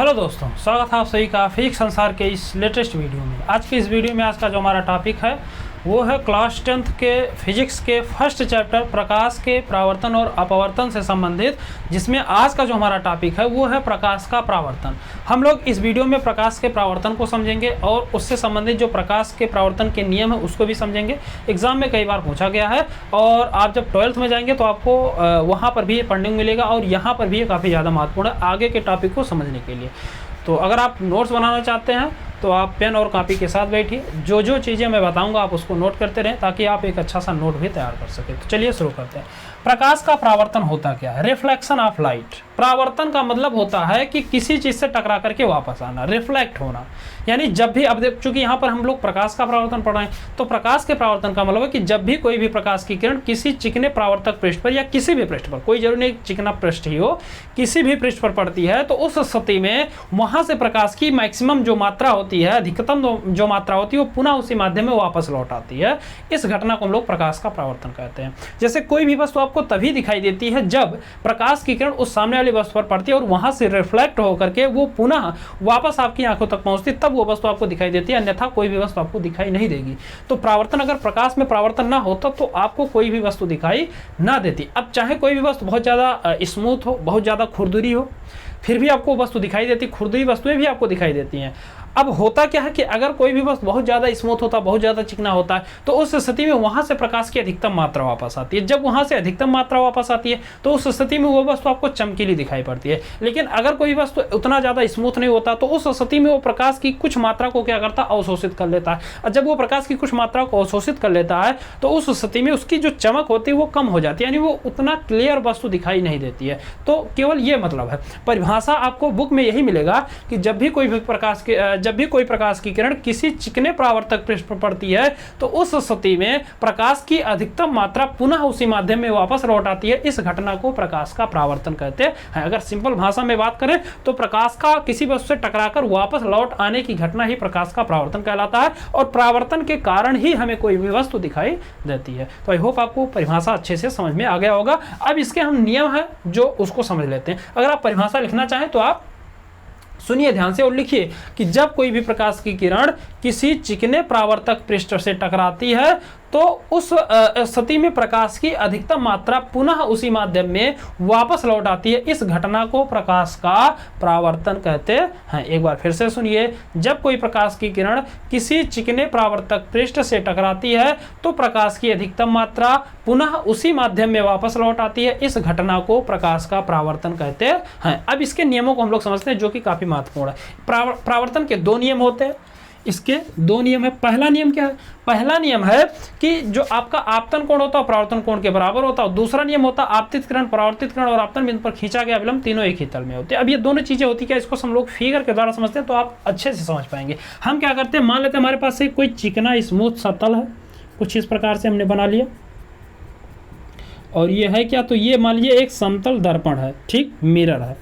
Hello दोस्तों, स्वागत है आप सभी का फिजिक्स संसार के इस लेटेस्ट वीडियो में। आज की इस वीडियो में आज का जो हमारा टॉपिक है वो है क्लास 10th के फिजिक्स के फर्स्ट चैप्टर प्रकाश के परावर्तन और अपवर्तन से संबंधित, जिसमें आज का जो हमारा टॉपिक है वो है प्रकाश का परावर्तन। हम लोग इस वीडियो में प्रकाश के परावर्तन को समझेंगे और उससे संबंधित जो प्रकाश के परावर्तन के नियम है उसको भी समझेंगे। एग्जाम में कई बार पूछा गया है और आप जब 12th में जाएंगे तो आपको वहाँ पर भी ये पढ़ने को मिलेगा और यहाँ पर भी ये काफ़ी ज़्यादा महत्वपूर्ण है आगे के टॉपिक को समझने के लिए। तो अगर आप नोट्स बनाना चाहते हैं तो आप पेन और कॉपी के साथ बैठिए, जो जो चीज़ें मैं बताऊंगा आप उसको नोट करते रहें ताकि आप एक अच्छा सा नोट भी तैयार कर सकें। तो चलिए शुरू करते हैं। प्रकाश का परावर्तन होता क्या है? Reflection of light. परावर्तन का मतलब होता है कि किसी चीज़ से टकरा करके वापस आना, रिफ्लेक्ट होना। यानी जब भी, अब चूंकि यहाँ पर हम लोग प्रकाश का परावर्तन पढ़ रहे हैं, तो प्रकाश के परावर्तन का मतलब है कि जब भी कोई भी प्रकाश की किरण किसी चिकने परावर्तक पृष्ठ पर या किसी भी पृष्ठ पर, कोई जरूरी नहीं चिकना पृष्ठ ही हो, किसी भी पृष्ठ पर पड़ती है तो उस स्थिति में वहां से प्रकाश की मैक्सिमम जो मात्रा होती है, अधिकतम जो मात्रा होती है, वो पुनः उसी माध्यम में वापस लौट आती है। इस घटना को हम लोग प्रकाश का परावर्तन कहते हैं। जैसे कोई भी वस्तु आपको तभी दिखाई देती है जब प्रकाश की किरण उस सामने वाली वस्तु पर पड़ती है और वहां से रिफ्लेक्ट होकर के वो पुनः वापस आपकी आंखों तक पहुंचती, तब वो वस्तु आपको दिखाई देती है, अन्यथा कोई भी वस्तु आपको दिखाई नहीं देगी। तो परावर्तन, अगर प्रकाश में परावर्तन ना होता तो आपको कोई भी वस्तु दिखाई ना देती। अब चाहे कोई भी वस्तु बहुत ज़्यादा स्मूथ हो, बहुत ज़्यादा खुरदुरी हो, फिर भी आपको वस्तु दिखाई देती, खुरदुरी वस्तुएं भी आपको दिखाई देती हैं। अब होता क्या है कि अगर कोई भी वस्तु बहुत ज़्यादा स्मूथ होता, बहुत ज़्यादा चिकना होता है, तो उस स्थिति में वहाँ से प्रकाश की अधिकतम मात्रा वापस आती है। जब वहाँ से अधिकतम मात्रा वापस आती है तो उस स्थिति में वो वस्तु आपको चमकीली दिखाई पड़ती है। लेकिन अगर कोई वस्तु उतना ज़्यादा स्मूथ नहीं होता तो उस स्थिति में वो प्रकाश की कुछ मात्रा को क्या करता है, अवशोषित कर लेता है। और जब वो प्रकाश की कुछ मात्रा को अवशोषित कर लेता है तो उस स्थिति में उसकी जो चमक होती है वो कम हो जाती है, यानी वो उतना क्लियर वस्तु दिखाई नहीं देती है। तो केवल ये मतलब है। परिभाषा आपको बुक में यही मिलेगा कि जब भी कोई प्रकाश की किरण किसी चिकने परावर्तक पृष्ठ पर पड़ती है तो उस स्थिति में प्रकाश की अधिकतम मात्रा पुनः उसी माध्यम में वापस लौट आती है। इस घटना को प्रकाश का परावर्तन कहते हैं। अगर सिंपल भाषा में बात करें तो प्रकाश का किसी वस्तु से टकराकर वापस लौट आने की घटना ही प्रकाश का परावर्तन कहलाता है और परावर्तन के कारण ही हमें कोई भी वस्तु दिखाई देती है। तो आई होप आपको परिभाषा अच्छे से समझ में आ गया होगा। अब इसके हम नियम है जो उसको समझ लेते हैं। अगर आप परिभाषा लिखना चाहें तो आप सुनिए ध्यान से और लिखिए कि जब कोई भी प्रकाश की किरण किसी चिकने परावर्तक पृष्ठ से टकराती है तो उस स्थिति में प्रकाश की अधिकतम मात्रा पुनः उसी माध्यम में वापस लौट आती है। इस घटना को प्रकाश का परावर्तन कहते हैं। एक बार फिर से सुनिए, जब कोई प्रकाश की किरण किसी चिकने परावर्तक पृष्ठ से टकराती है तो प्रकाश की अधिकतम मात्रा पुनः उसी माध्यम में वापस लौट आती है। इस घटना को प्रकाश का परावर्तन कहते हैं। अब इसके नियमों को हम लोग समझते हैं जो कि काफी महत्वपूर्ण है। परावर्तन के दो नियम होते हैं। इसके दो नियम है। पहला नियम क्या है? पहला नियम है कि जो आपका आपतन कोण होता है परावर्तन कोण के बराबर होता है। दूसरा नियम होता है आपतित किरण, परावर्तित किरण और आपतन बिंदु पर खींचा गया विलंब तीनों एक ही तल में होते हैं। अब ये दोनों चीजें होती क्या, इसको हम लोग फिगर के द्वारा समझते हैं तो आप अच्छे से समझ पाएंगे। हम क्या करते हैं, मान लेते हैं हमारे पास कोई चिकना स्मूथ सा तल है, कुछ इस प्रकार से हमने बना लिया और ये है क्या, तो ये मान लीजिए एक समतल दर्पण है, ठीक, मिरर है।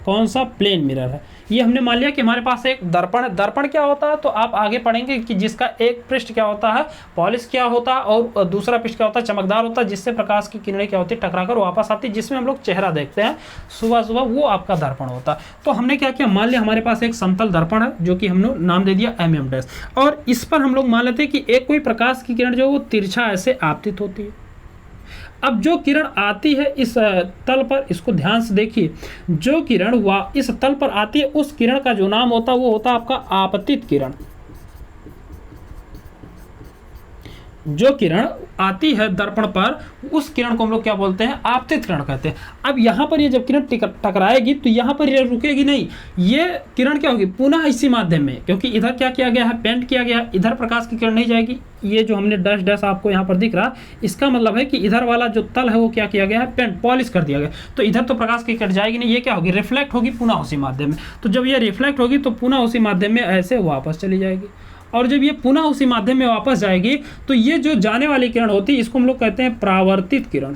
कौन सा? प्लेन मिरर है। ये हमने मान लिया कि हमारे पास एक दर्पण है। दर्पण क्या होता है तो आप आगे पढ़ेंगे कि जिसका एक पृष्ठ क्या होता है, पॉलिश क्या होता है, और दूसरा पृष्ठ क्या होता है, चमकदार होता है, जिससे प्रकाश की किरणें क्या होती है, टकराकर वापस आती है, जिसमें हम लोग चेहरा देखते हैं सुबह सुबह, वो आपका दर्पण होता है। तो हमने क्या किया, मान लिया हमारे पास एक समतल दर्पण है जो कि हमने नाम दे दिया mm', और इस पर हम लोग मान लेते हैं कि एक कोई प्रकाश की किरण जो है वो तिरछा ऐसे आपतित होती है। अब जो किरण आती है इस तल पर, इसको ध्यान से देखिए, जो किरण इस तल पर आती है उस किरण का जो नाम होता है वो होता है आपका आपतित किरण। जो किरण आती है दर्पण पर उस किरण को हम लोग क्या बोलते हैं, आपतित किरण कहते हैं। अब यहाँ पर ये जब किरण टकराएगी तो यहाँ पर ये रुकेगी नहीं, ये किरण क्या होगी, पुनः इसी माध्यम में, क्योंकि इधर क्या किया गया है, पेंट किया गया है, इधर प्रकाश की किरण नहीं जाएगी। ये जो हमने डैश डैश आपको यहाँ पर दिख रहा, इसका मतलब है कि इधर वाला जो तल है वो क्या किया गया है, पेंट पॉलिश कर दिया गया। तो इधर तो प्रकाश की किरण जाएगी नहीं, ये क्या होगी, रिफ्लेक्ट होगी पुनः उसी माध्यम में। तो जब ये रिफ्लेक्ट होगी तो पुनः उसी माध्यम में ऐसे वापस चली जाएगी, और जब ये पुनः उसी माध्यम में वापस जाएगी तो ये जो जाने वाली किरण होती है इसको हम लोग कहते हैं परावर्तित किरण।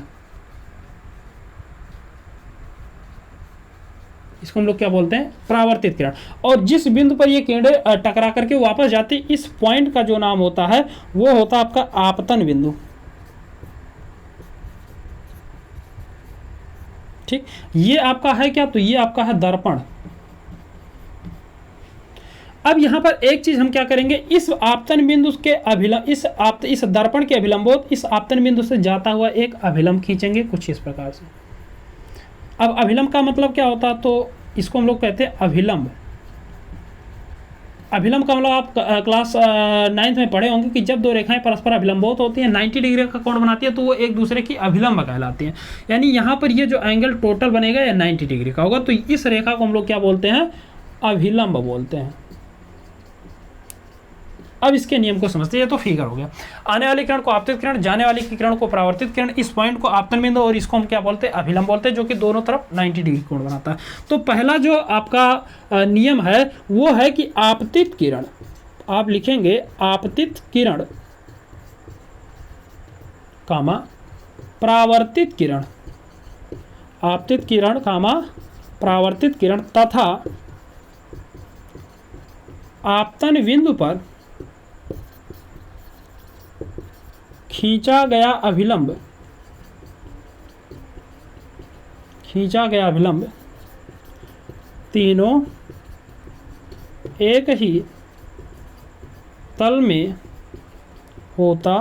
इसको हम लोग क्या बोलते हैं, परावर्तित किरण। और जिस बिंदु पर ये किरणें टकरा करके वापस जाती, इस पॉइंट का जो नाम होता है वो होता है आपका आपतन बिंदु। ठीक, ये आपका है क्या, तो ये आपका है दर्पण। अब यहाँ पर एक चीज हम क्या करेंगे, इस आपतन बिंदु के अभिलंब, इस दर्पण के अभिलंबोत इस आपतन बिंदु से जाता हुआ एक अभिलंब खींचेंगे कुछ इस प्रकार से। अब अभिलंब का मतलब क्या होता है, तो इसको हम लोग कहते हैं अभिलंब। अभिलंब का मतलब आप क्लास 9th में पढ़े होंगे कि जब दो रेखाएं परस्पर अभिलंबोत होती हैं, 90 डिग्री का कोण बनाती है, तो वो एक दूसरे की अभिलंब कहलाती हैं। यानी यहाँ पर ये जो एंगल टोटल बनेगा ये 90 डिग्री का होगा, तो इस रेखा को हम लोग क्या बोलते हैं, अभिलंब बोलते हैं। अब इसके नियम को समझते हैं, ये तो फिगर हो गया। आने वाली किरण को आपतित किरण, जाने वाली किरण को परावर्तित किरण, इस पॉइंट को आपतन बिंदु और इसको हम क्या बोलते हैं, अभिलंब बोलते हैं, जो कि दोनों तरफ 90 डिग्री कोण बनाता है। तो पहला जो आपका नियम है वो है कि आपतित किरण, आप लिखेंगे आपतित किरण कामा परावर्तित किरण, आपतित किरण कामा परावर्तित किरण तथा आपतन बिंदु पर खींचा गया अभिलंब, तीनों एक ही तल में होता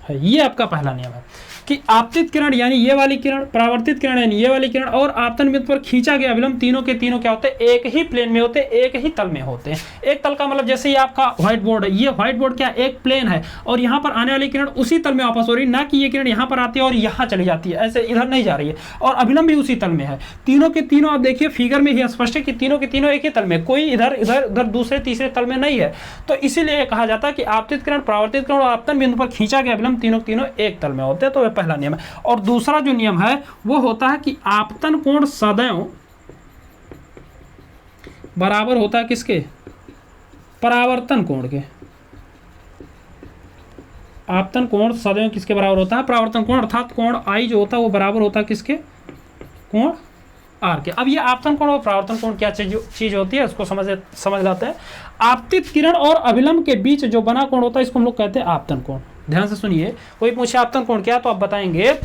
है। ये आपका पहला नियम है कि आपतित किरण यानी ये वाली किरण, परावर्तित किरण यानी ये वाली किरण और आपतन बिंदु पर खींचा गया अभिलंब, तीनों के तीनों क्या होते हैं, एक ही प्लेन में होते हैं, एक ही तल में होते हैं। एक तल का मतलब जैसे ये आपका व्हाइट बोर्ड है, ये व्हाइट बोर्ड क्या एक प्लेन है और यहाँ पर आने वाली किरण उसी तल में वापस हो रही है, ना कि ये किरण यहाँ पर आती है और यहाँ चली जाती है, ऐसे इधर नहीं जा रही है, और अभिलंब भी उसी तल में है। तीनों के तीनों आप देखिए फिगर में ही स्पष्ट है कि तीनों के तीनों एक ही तल में, कोई इधर इधर उधर दूसरे तीसरे तल में नहीं है। तो इसीलिए कहा जाता है कि आपतित किरण, परावर्तित किरण और आपतन बिंदु पर खींचा गया अभिलंब तीनों तीनों एक तल में होते हैं। तो वह पहला नियम है। और दूसरा जो नियम है वो होता है कि आपतन कोण सदैव बराबर होता है किसके, परावर्तन कोण के। आपतन कोण सदैव किसके बराबर होता है, परावर्तन कोण, अर्थात कोण आई जो होता है वो बराबर होता है किसके, कोण आर के। अब ये आपतन कोण और परावर्तन कोण क्या चीज होती है उसको समझ लाते हैं। आपतित किरण और अभिलंब के बीच जो बना कोण होता है इसको हम लोग कहते हैं आपतन कोण। ध्यान से सुनिए, कोई पूछे आपतन कोण क्या, तो आप बताएंगे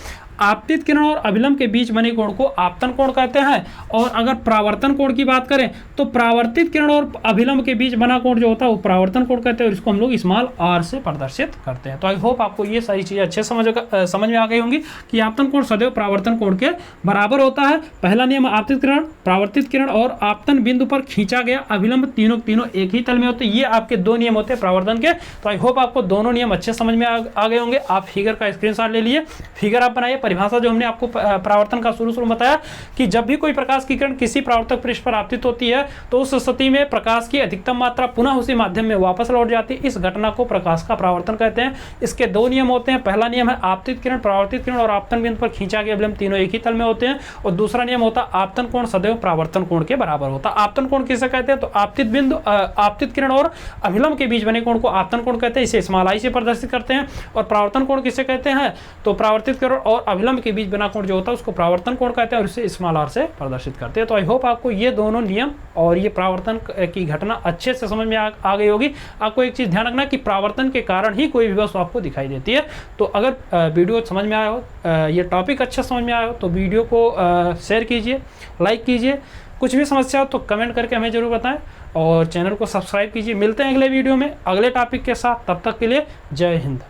आपतित किरण और अभिलंब के बीच बने कोण को आपतन कोण कहते हैं। और अगर परावर्तन कोण की बात करें तो परावर्तित किरण और अभिलंब के बीच बना कोण जो होता है वो परावर्तन कोण कहते हैं, और इसको हम लोग स्मॉल आर से प्रदर्शित करते हैं। तो आई होप आपको ये सारी चीजें अच्छे समझ में आ गई होंगी कि आपतन कोण सदैव परावर्तन कोण के बराबर होता है। पहला नियम आपतित किरण, परावर्तित किरण और आपतन बिंदु पर खींचा गया अभिलंब तीनों तीनों एक ही तल में होते हैं। ये आपके दो नियम होते हैं परावर्तन के। तो आई होप आपको दोनों नियम अच्छे समझ में आ गए होंगे। आप फिगर का स्क्रीनशॉट ले लिए, फिगर आप बनाइए। परिभाषा जो हमने आपको परावर्तन का शुरू में बताया कि जब भी कोई प्रकाश की किरण किसी परावर्तक पृष्ठ पर आपतित होती है तो उस स्थिति में प्रकाश की अधिकतम मात्रा पुनः उसी माध्यम में वापस लौट जाती है। इस घटना को प्रकाश का परावर्तन कहते हैं। इसके दो नियम होते हैं। पहला नियम है आपतित किरण, परावर्तित किरण और आपतन बिंदु पर खींचा गया अभिलंब तीनों एक ही तल में होते हैं। और दूसरा नियम होता है आपतन कोण सदैव परावर्तन कोण के बराबर होता है। आपतन कोण किसे कहते हैं, तो आपतित किरण और अभिलंब के बीच बने कोण को आपतन कोण कहते हैं, इसे स्मॉल आई से प्रदर्शित करते हैं। और परावर्तन कोण किसे कहते हैं, तो परावर्तित किरण और अभिलंब के बीच बना कोण जो होता है उसको परावर्तन कोण कहते हैं और इसे स्मॉल आर से प्रदर्शित करते हैं। तो आई होप आपको ये दोनों नियम और ये परावर्तन की घटना अच्छे से समझ में आ गई होगी। आपको एक चीज ध्यान रखना कि परावर्तन के कारण ही कोई भी वस्तु आपको दिखाई देती है। तो अगर वीडियो समझ में आया हो, ये टॉपिक अच्छा समझ में आया हो, तो वीडियो को शेयर कीजिए, लाइक कीजिए। कुछ भी समस्या हो तो कमेंट करके हमें जरूर बताएं और चैनल को सब्सक्राइब कीजिए। मिलते हैं अगले वीडियो में अगले टॉपिक के साथ। तब तक के लिए जय हिंद।